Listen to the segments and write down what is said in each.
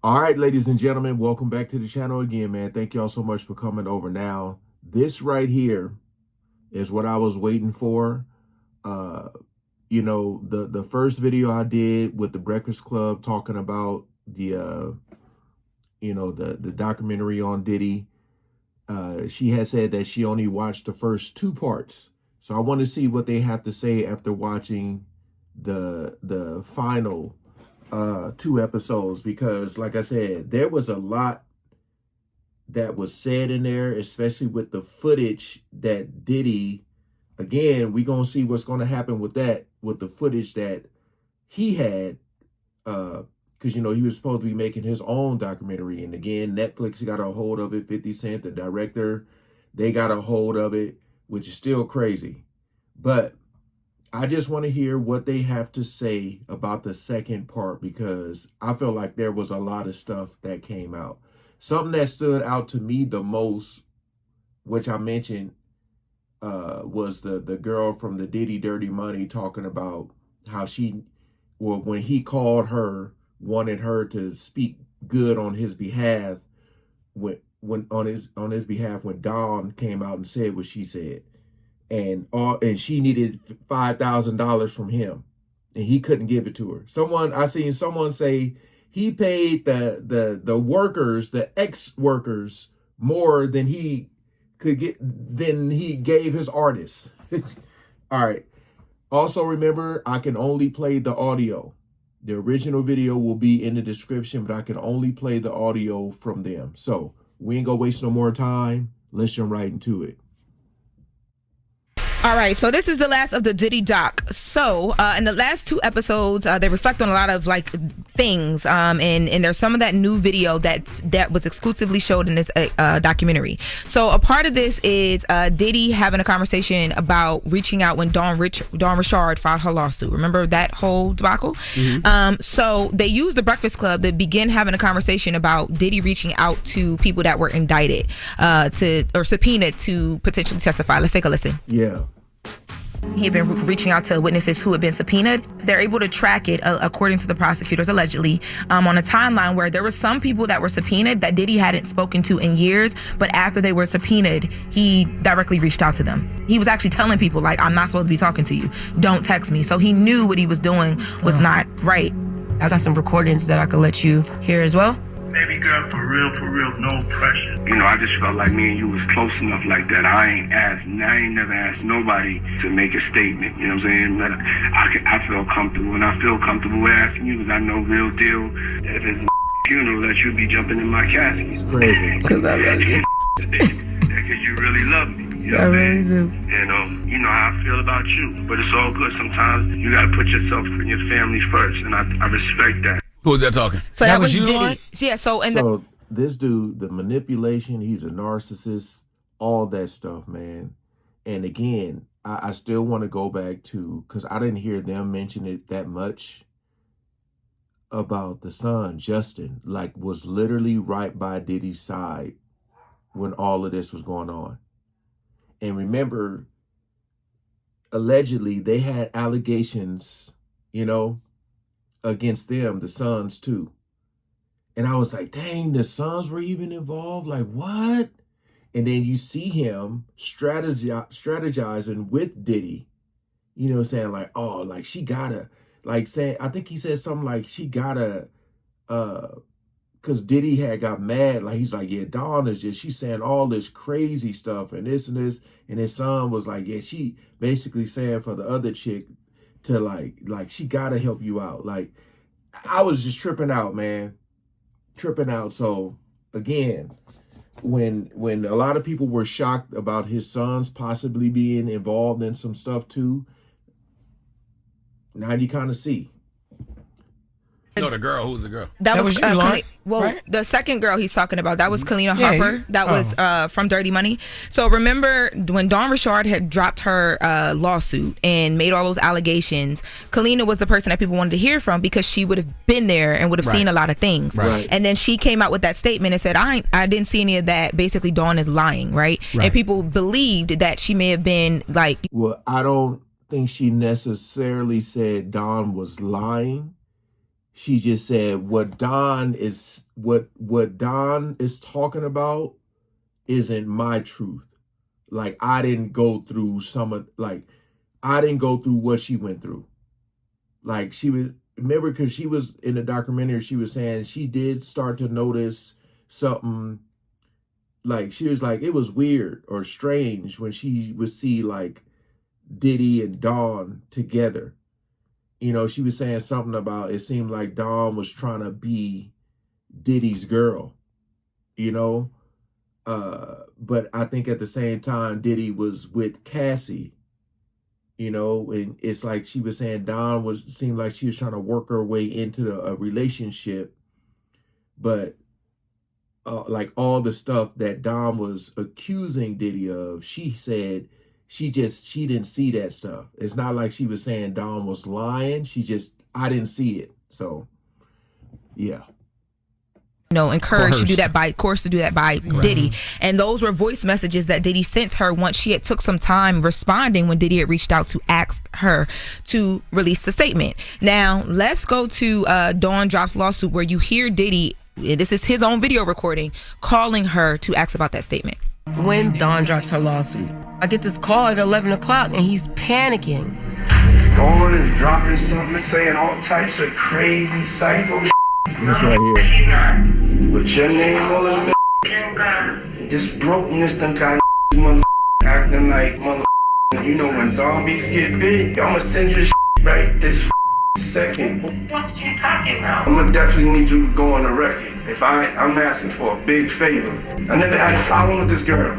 All right, ladies and gentlemen, welcome back to the channel again, man. Thank y'all so much for coming over. Now, this right here is what I was waiting for. Uh, the first video I did with the Breakfast Club talking about the documentary on Diddy. She had said that she only watched the first two parts. So I want to see what they have to say after watching the final two episodes, because like I said, there was a lot that was said in there, especially with the footage that Diddy, again, we gonna see what's gonna happen with that, with the footage that he had, because he was supposed to be making his own documentary, and again, Netflix got a hold of it. 50 Cent, the director, they got a hold of it, which is still crazy. But I just want to hear what they have to say about the second part, because I feel like there was a lot of stuff that came out. Something that stood out to me the most, which I mentioned, was the girl from the Diddy Dirty Money talking about how when he called her, wanted her to speak good on his behalf, when on his behalf, when Dawn came out and said what she said. And she needed $5,000 from him, and he couldn't give it to her. I seen someone say he paid the workers, the ex-workers, more than he gave his artists. All right. Also remember, I can only play the audio. The original video will be in the description, but I can only play the audio from them. So we ain't gonna waste no more time. Let's jump right into it. All right, so this is the last of the Diddy doc. So in the last two episodes, they reflect on a lot of things, and there's some of that new video that was exclusively showed in this documentary. So a part of this is Diddy having a conversation about reaching out when Dawn Richard filed her lawsuit. Remember that whole debacle? Mm-hmm. So they used the Breakfast Club to begin having a conversation about Diddy reaching out to people that were indicted or subpoenaed to potentially testify. Let's take a listen. Yeah. He had been reaching out to witnesses who had been subpoenaed. They're able to track it, according to the prosecutors, allegedly, on a timeline where there were some people that were subpoenaed that Diddy hadn't spoken to in years, but after they were subpoenaed, he directly reached out to them. He was actually telling people, I'm not supposed to be talking to you. Don't text me. So he knew what he was doing was not right. I got some recordings that I could let you hear as well. Baby girl, for real, no pressure. I just felt like me and you was close enough like that. I ain't never asked nobody to make a statement, you know what I'm saying? But I feel comfortable, and I feel comfortable asking you, because I know real deal, if it's a funeral, that you'll be jumping in my casket. It's crazy. Because I love you. Because you really love me. You know I really do. And you know how I feel about you. But it's all good. Sometimes you gotta put yourself and your family first, and I respect that. Who was that talking? So that was you, Diddy. Lauren? Yeah. So This dude, the manipulation, he's a narcissist, all that stuff, man. And again, I still want to go back to, because I didn't hear them mention it that much, about the son, Justin, was literally right by Diddy's side when all of this was going on. And remember, allegedly, they had allegations, against them, the sons too. And I was like, dang, the sons were even involved? What? And then you see him strategizing with Diddy, saying she gotta, saying, I think he said something like she gotta, because Diddy had got mad. He's like, yeah, Dawn is she's saying all this crazy stuff and this and this. And his son was like, yeah, she basically saying for the other chick to she gotta help you out. I was just tripping out, man. Tripping out. So again, when a lot of people were shocked about his sons possibly being involved in some stuff too, now you kind of see. No, the girl. Who's the girl? That was you, Lauren, right? The second girl he's talking about, that was Kalina Harper. That was from Dirty Money. So remember when Dawn Richard had dropped her lawsuit and made all those allegations, Kalina was the person that people wanted to hear from, because she would have been there and would have seen a lot of things. Right. And then she came out with that statement and said, I didn't see any of that. Basically, Dawn is lying, right? And people believed that she may have been Well, I don't think she necessarily said Dawn was lying. she just said what Don is talking about isn't my truth. Like I didn't go through what she went through. Like she was, remember, because she was in the documentary, she was saying she did start to notice something. Like she was like, it was weird or strange when she would see like Diddy and Dawn together. You know, she was saying something about it seemed like Dawn was trying to be Diddy's girl, you know? But I think at the same time, Diddy was with Cassie, you know, and it's like she was saying Dawn seemed like she was trying to work her way into a relationship, but like all the stuff that Dawn was accusing Diddy of, she said she didn't see that stuff. It's not like she was saying Dawn was lying. I didn't see it. So, yeah. Encouraged to do that by Diddy. And those were voice messages that Diddy sent her once she had took some time responding when Diddy had reached out to ask her to release the statement. Now, let's go to Dawn Drops lawsuit, where you hear Diddy, this is his own video recording, calling her to ask about that statement. When Dawn drops her lawsuit, I get this call at 11 o'clock and he's panicking. Dawn is dropping something, saying all types of crazy psycho shit. This right here. With your name all of the this brokenness done got mother acting like mother. You know when zombies get big, I'ma send you the right this second. What's you talking about? I'm gonna definitely need you to go on the record. I'm asking for a big favor. I never had a problem with this girl.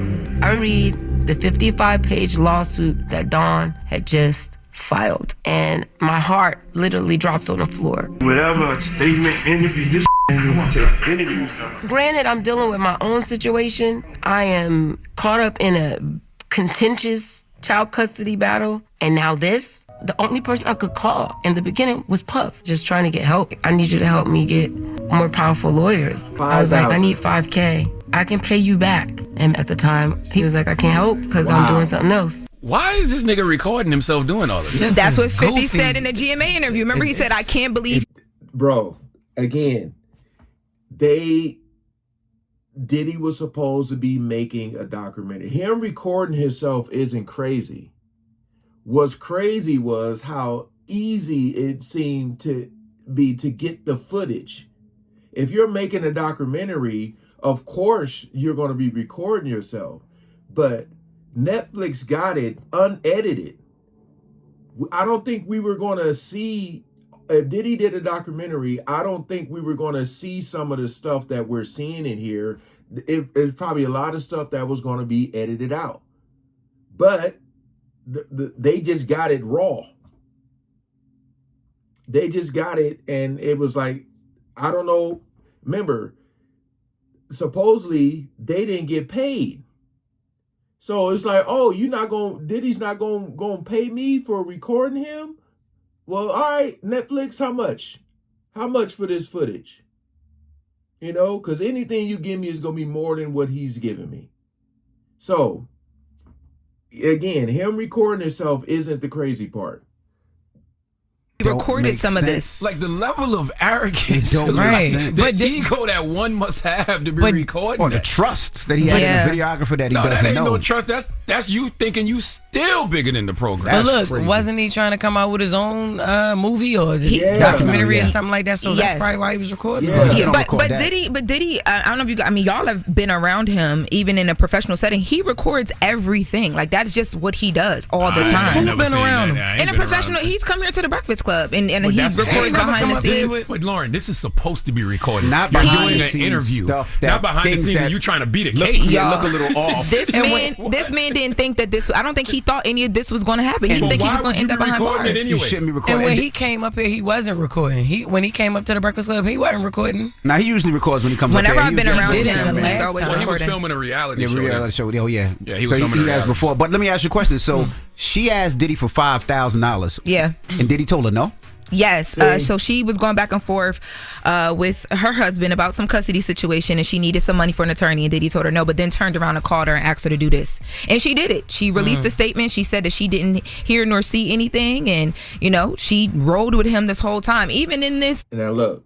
I read the 55-page lawsuit that Dawn had just filed, and my heart literally dropped on the floor. Whatever statement, interview, this interview. Granted, I'm dealing with my own situation. I am caught up in a contentious child custody battle, and now this. The only person I could call in the beginning was Puff, just trying to get help. I need you to help me get more powerful lawyers. I was like, I need $5K. I can pay you back. And at the time, he was like, I can't help because I'm doing something else. Why is this nigga recording himself doing all of this? That's what 50 said in the GMA interview. Remember, he said, I can't believe. Bro, again, Diddy was supposed to be making a documentary. Him recording himself isn't crazy. What's crazy was how easy it seemed to be to get the footage. If you're making a documentary, of course you're going to be recording yourself. But Netflix got it unedited. I don't think we were going to see, if Diddy did a documentary, I don't think we were going to see some of the stuff that we're seeing in here. There's probably a lot of stuff that was going to be edited out. But they just got it raw. They just got it, and it was like, I don't know. Remember, supposedly they didn't get paid. So it's like, oh, Diddy's not going to pay me for recording him? Well, all right, Netflix, how much? How much for this footage? You know, because anything you give me is going to be more than what he's giving me. So, again, him recording himself isn't the crazy part. He recorded some of this. Like the level of arrogance, right? The ego that one must have to be recording. Or the trust that he had in the videographer that he doesn't that ain't know. No trust. That's you thinking you still bigger than the program. But look, wasn't he trying to come out with his own movie or documentary or something like that? So that's probably why he was recording. But Diddy, I don't know if you guys, I mean, y'all have been around him even in a professional setting. He records everything. Like that's just what he does all the time. Who's been around him? In a professional, he's come here to the Breakfast Club and he records behind the scenes. But Lauren, this is supposed to be recorded. Not You're behind doing the an scenes interview. stuff. Not behind the scenes and you trying to beat a case. Look a little off. This man didn't think that this. I don't think he thought any of this was going to happen. He didn't think he was going to end up behind bars. Anyway? You shouldn't be recording. And when he came up here, he wasn't recording. When he came up to the Breakfast Club, he wasn't recording. Now he usually records when he comes Whenever up I've been around him, he's always he was recording. filming a reality show. Reality show. Oh yeah. Yeah, he was filming a he reality asked before. But let me ask you a question. So she asked Diddy for $5,000. Yeah. And Diddy told her no? Yes. So she was going back and forth with her husband about some custody situation, and she needed some money for an attorney, and Diddy told her no, but then turned around and called her and asked her to do this. And she did it. She released a statement. She said that she didn't hear nor see anything, and, you know, she rode with him this whole time, even in this. Now look,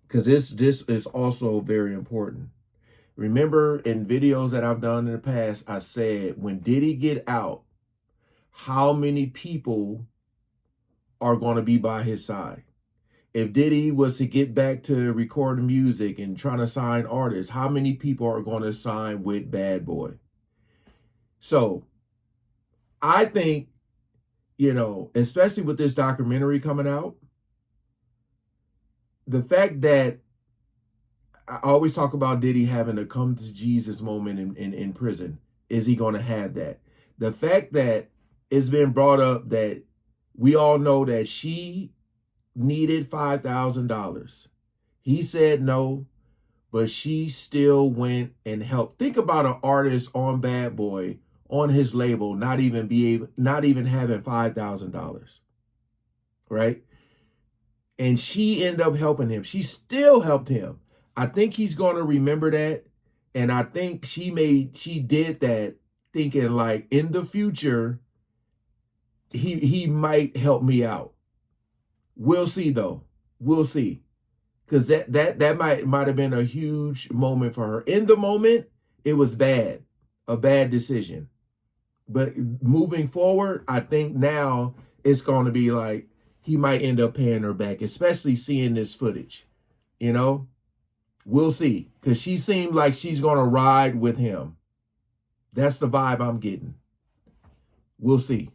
because this is also very important. Remember in videos that I've done in the past, I said when Diddy get out, how many people are going to be by his side? If Diddy was to get back to recording music and trying to sign artists, how many people are going to sign with Bad Boy? So I think, you know, especially with this documentary coming out, the fact that I always talk about Diddy having a come to Jesus moment in prison. Is he going to have that? The fact that it's been brought up that we all know that she needed $5,000. He said no, but she still went and helped. Think about an artist on Bad Boy, on his label, not even having $5,000, right? And she ended up helping him. She still helped him. I think he's going to remember that, and I think she did that thinking like in the future, he might help me out. We'll see though. We'll see. Because that might have been a huge moment for her. In the moment, it was bad. A bad decision. But moving forward, I think now it's going to be like he might end up paying her back, especially seeing this footage. You know? We'll see. Because she seemed like she's going to ride with him. That's the vibe I'm getting. We'll see.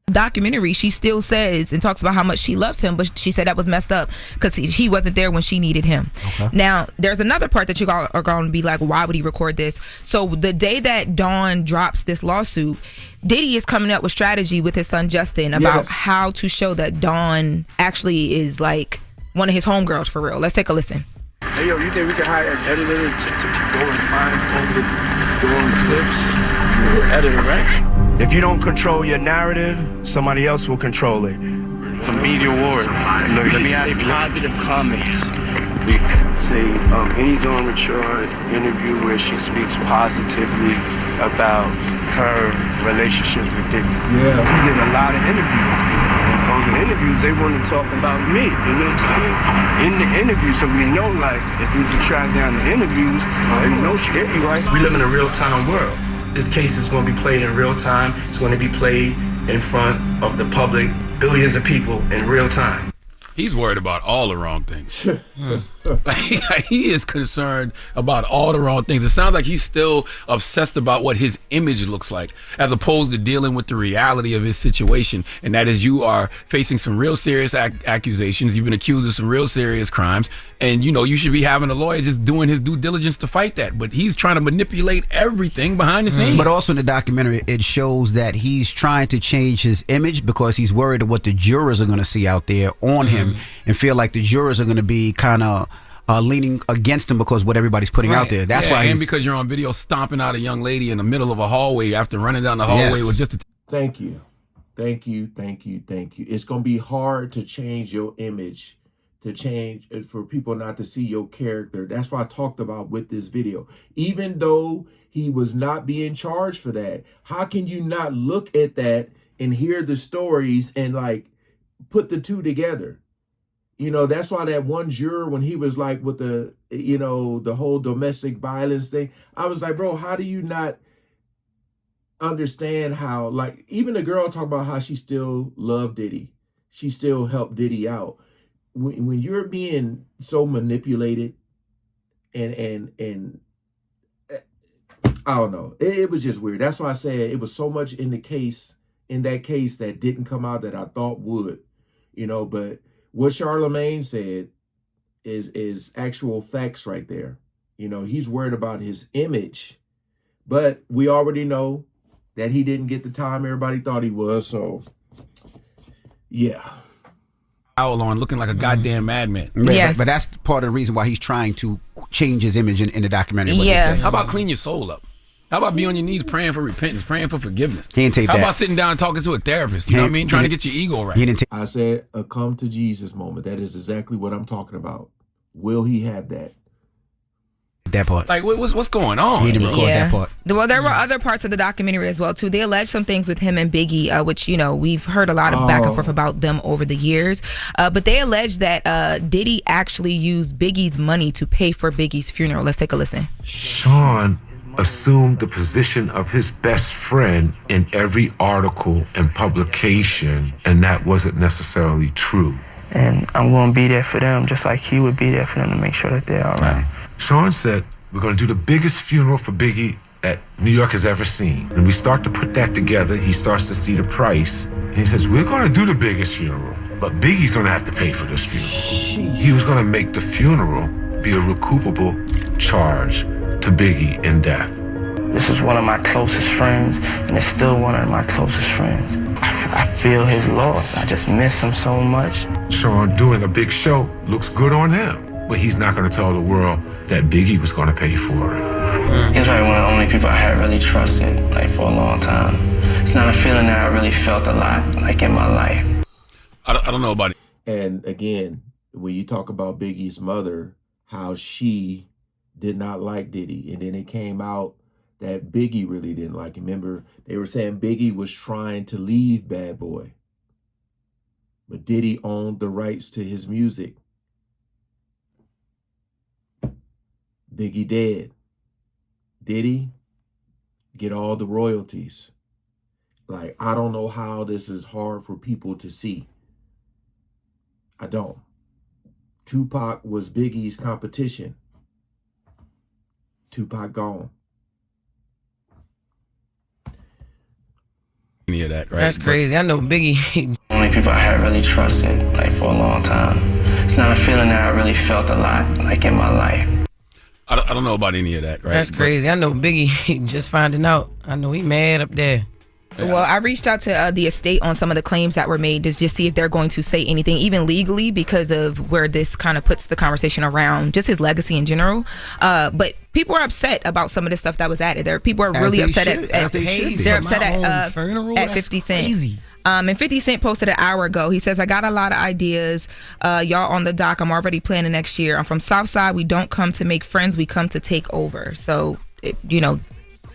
Documentary, she still says and talks about how much she loves him, but she said that was messed up because he wasn't there when she needed him. Okay. Now there's another part that you are going to be like, why would he record this? So the day that Dawn drops this lawsuit, Diddy is coming up with strategy with his son Justin about how to show that Dawn actually is like one of his homegirls for real. Let's take a listen. Hey yo, you think we can hire an editor to go and find all the Dawn clips? You're an editor, right? If you don't control your narrative, somebody else will control it. Some media wars. Let me ask you positive comments. Say any Dawn Richard interview where she speaks positively about her relationship with Diddy. Yeah, we did a lot of interviews. Those interviews, they want to talk about me. You know what I'm saying? In the interview, so we know, like, if we can track down the interviews, we know she hit you, right? We live in a real-time world. This case is going to be played in real time. It's going to be played in front of the public, billions of people in real time. He's worried about all the wrong things. He is concerned about all the wrong things. It sounds like he's still obsessed about what his image looks like, as opposed to dealing with the reality of his situation. And that is, you are facing some real serious accusations. You've been accused of some real serious crimes. And, you know, you should be having a lawyer just doing his due diligence to fight that. But he's trying to manipulate everything behind the scenes. But also in the documentary, it shows that he's trying to change his image because he's worried of what the jurors are going to see out there on him and feel like the jurors are going to be kind of leaning against him because what everybody's putting out there. That's why. And because you're on video stomping out a young lady in the middle of a hallway after running down the hallway with just a... Thank you. It's going to be hard to change your image, for people not to see your character. That's why I talked about with this video. Even though he was not being charged for that, how can you not look at that and hear the stories and like put the two together? You know, that's why that one juror, when he was like with the, you know, the whole domestic violence thing, I was like, bro, how do you not understand how, like, even the girl talking about how she still loved Diddy. She still helped Diddy out. When you're being so manipulated and I don't know, it was just weird. That's why I said it was so much in that case that didn't come out that I thought would, you know, but what Charlemagne said is actual facts right there. You know, he's worried about his image, but we already know that he didn't get the time everybody thought he was. So, yeah. Owl on looking like a goddamn madman. Yes. But that's part of the reason why he's trying to change his image in the documentary. Yeah. How about clean your soul up? How about be on your knees praying for repentance, praying for forgiveness? He didn't take How that. about sitting down and talking to a therapist? You know what I mean? Trying to get your ego right. He didn't take I said a come to Jesus moment. That is exactly what I'm talking about. Will he have that? that part. Like, what's going on? He didn't record that part. Well, there were other parts of the documentary as well too. They alleged some things with him and Biggie, which we've heard a lot of back and forth about them over the years. But they alleged that Diddy actually used Biggie's money to pay for Biggie's funeral. Let's take a listen. Sean assumed the position of his best friend in every article and publication, and that wasn't necessarily true. And I'm going to be there for them just like he would be there for them to make sure that they're all right. Sean said, we're going to do the biggest funeral for Biggie that New York has ever seen. And we start to put that together. He starts to see the price. And he says, we're going to do the biggest funeral, but Biggie's going to have to pay for this funeral. He was going to make the funeral be a recoupable charge to Biggie in death. This is one of my closest friends, and it's still one of my closest friends. I feel his loss. I just miss him so much. Sean doing a big show looks good on him, but he's not going to tell the world that Biggie was going to pay for it. He's probably one of the only people I had really trusted, for a long time. It's not a feeling that I really felt a lot, in my life. I don't know about it. And again, when you talk about Biggie's mother, how she did not like Diddy, and then it came out that Biggie really didn't like him. Remember, they were saying Biggie was trying to leave Bad Boy, but Diddy owned the rights to his music. Biggie dead. Diddy get all the royalties. I don't know how this is hard for people to see. I don't. Tupac was Biggie's competition. Tupac gone. Any of that, right? That's crazy. I know Biggie. Only people I had really trusted, for a long time. It's not a feeling that I really felt a lot, in my life. I don't know about any of that, right? That's crazy. I know Biggie just finding out. I know he mad up there. Yeah. Well, I reached out to the estate on some of the claims that were made to just see if they're going to say anything, even legally, because of where this kind of puts the conversation around just his legacy in general. But people are upset about some of the stuff that was added. People are really upset they're upset at 50 Cent. Crazy. And 50 Cent posted an hour ago. He says, I got a lot of ideas. Y'all on the dock. I'm already planning next year. I'm from Southside. We don't come to make friends. We come to take over. So,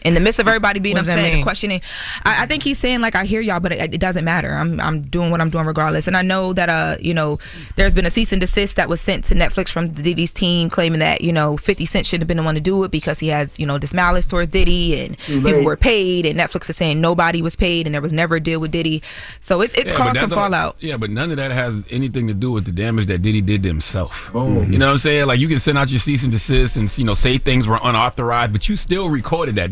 in the midst of everybody being upset and questioning, I think he's saying I hear y'all, but it doesn't matter. I'm doing what I'm doing regardless. And I know that there's been a cease and desist that was sent to Netflix from Diddy's team, claiming that 50 Cent shouldn't have been the one to do it because he has this malice towards Diddy and people were paid, and Netflix is saying nobody was paid and there was never a deal with Diddy. So it's caused some fallout. Yeah, but none of that has anything to do with the damage that Diddy did to himself. Boom. You know what I'm saying? You can send out your cease and desist and say things were unauthorized, but you still recorded that.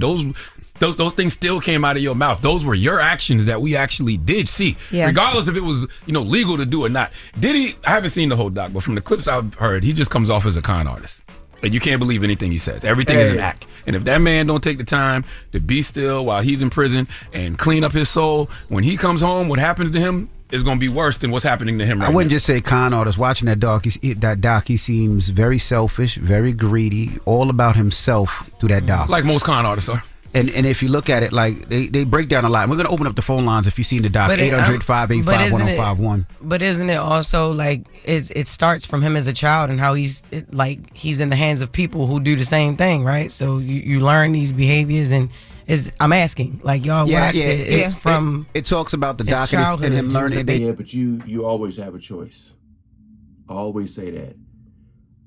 Those things still came out of your mouth. Those were your actions that we actually did see, regardless if it was legal to do or not. Diddy, I haven't seen the whole doc, but from the clips I've heard, he just comes off as a con artist. And you can't believe anything he says. Everything is an act. And if that man don't take the time to be still while he's in prison and clean up his soul, when he comes home, what happens to him is going to be worse than what's happening to him right now. I wouldn't just say con artist. Watching that doc, he seems very selfish, very greedy, all about himself through that doc. Like most con artists are. And if you look at it, they break down a lot. We're going to open up the phone lines if you've seen the doc, 800-585-1051. But isn't it also it starts from him as a child and how he's in the hands of people who do the same thing, right? So you learn these behaviors and I'm asking, y'all watched it. It's from it talks about the doc and him learning. Yeah, but you always have a choice. I always say that.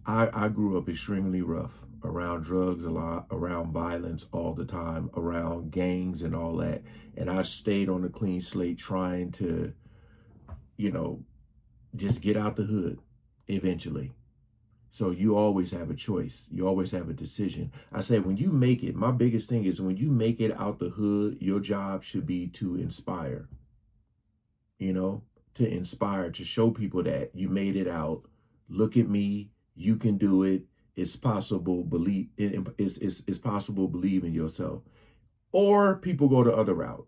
I grew up extremely rough. Around drugs a lot, around violence all the time, around gangs and all that. And I stayed on a clean slate trying to, just get out the hood eventually. So you always have a choice. You always have a decision. I say when you make it, my biggest thing is when you make it out the hood, your job should be to inspire. To inspire, to show people that you made it out. Look at me, you can do it. It's possible. It's possible. Believe in yourself. Or people go the other route,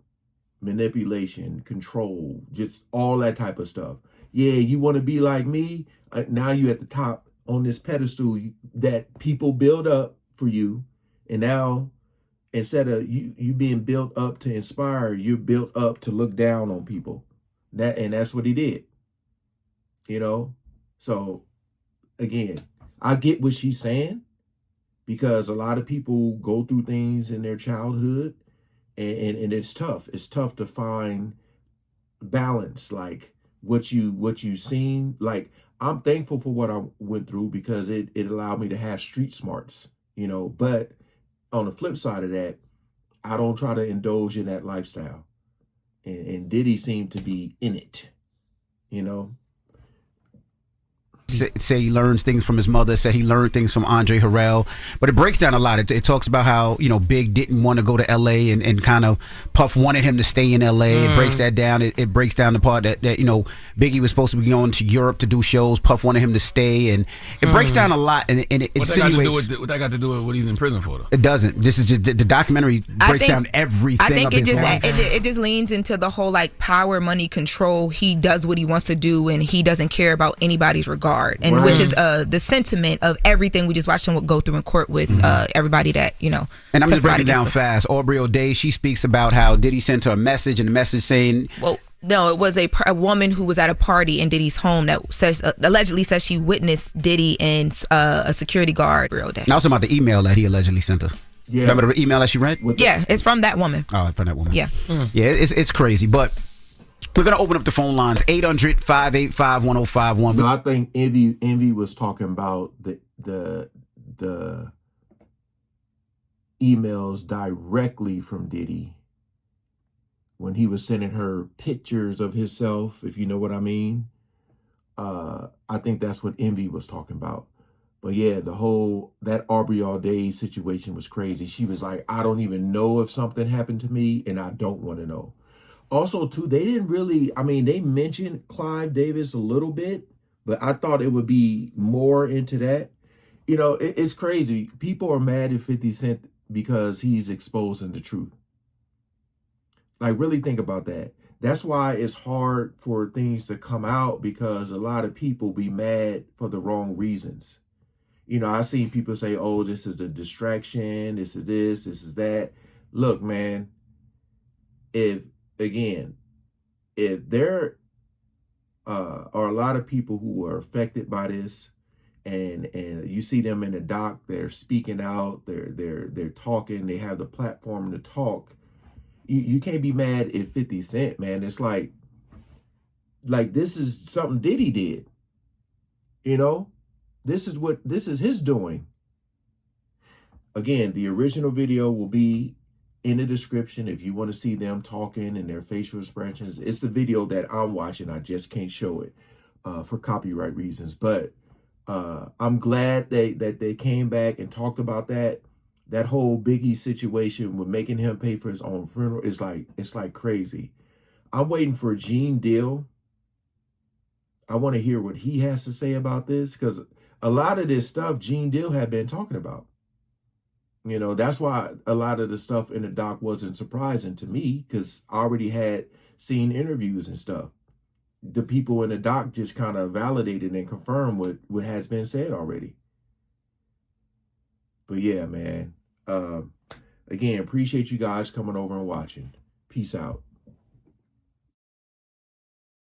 manipulation, control, just all that type of stuff. Yeah, you want to be like me. Now you at the top on this pedestal that people build up for you, and now Instead of you being built up to inspire, you're built up to look down on people. That's what he did. You know? So again, I get what she's saying, because a lot of people go through things in their childhood, and it's tough. It's tough to find balance, like what you seen. Like, I'm thankful for what I went through, because it allowed me to have street smarts, you know. But on the flip side of that, I don't try to indulge in that lifestyle. And Diddy seemed to be in it, you know. Say he learns things from his mother. Said he learned things from Andre Harrell. But it breaks down a lot. It talks about how, you know, Big didn't want to go to L.A. and kind of Puff wanted him to stay in L.A. It breaks that down. It breaks down the part that, you know, Biggie was supposed to be going to Europe to do shows. Puff wanted him to stay. And it breaks down a lot. And it insinuates... What that got to do with what he's in prison for, though? It doesn't. This is just... The documentary breaks down everything. I think of his life. it just leans into the whole, like, power, money, control. He does what he wants to do, and he doesn't care about anybody's regard. And which is the sentiment of everything we just watched him go through in court with everybody that, you know. And I'm just breaking down fast. Aubrey O'Day, she speaks about how Diddy sent her a message, and the message saying... Well, no, it was a woman who was at a party in Diddy's home that says allegedly says she witnessed Diddy and a security guard. Aubrey O'Day. Now, I was talking about the email that he allegedly sent her. Yeah. Remember the email that she read? Yeah, it's from that woman. Oh, from that woman. Yeah. Yeah, it's crazy, but... We're going to open up the phone lines, 800-585-1051. No, I think Envy was talking about the emails directly from Diddy when he was sending her pictures of himself, if you know what I mean. I think that's what Envy was talking about. But yeah, that Aubrey All Day situation was crazy. She was like, I don't even know if something happened to me, and I don't want to know. Also, too, they didn't really, I mean, they mentioned Clive Davis a little bit, but I thought it would be more into that. You know, it's crazy. People are mad at 50 Cent because he's exposing the truth. Like, really think about that. That's why it's hard for things to come out, because a lot of people be mad for the wrong reasons. You know, I've seen people say, oh, this is a distraction, this is that. Look, man, if there are a lot of people who are affected by this, and you see them in the doc, they're speaking out, they're talking, they have the platform to talk. You can't be mad at 50 Cent, man. It's like this is something Diddy did. You know, this is his doing. Again, the original video will be in the description if you want to see them talking and their facial expressions. It's the video that I'm watching. I just can't show it for copyright reasons. But I'm glad that they came back and talked about that. That whole Biggie situation with making him pay for his own funeral is like crazy. I'm waiting for Gene Deal. I want to hear what he has to say about this, because a lot of this stuff Gene Deal had been talking about. You know, that's why a lot of the stuff in the doc wasn't surprising to me, because I already had seen interviews and stuff. The people in the doc just kind of validated and confirmed what has been said already. But yeah, man. Again, appreciate you guys coming over and watching. Peace out.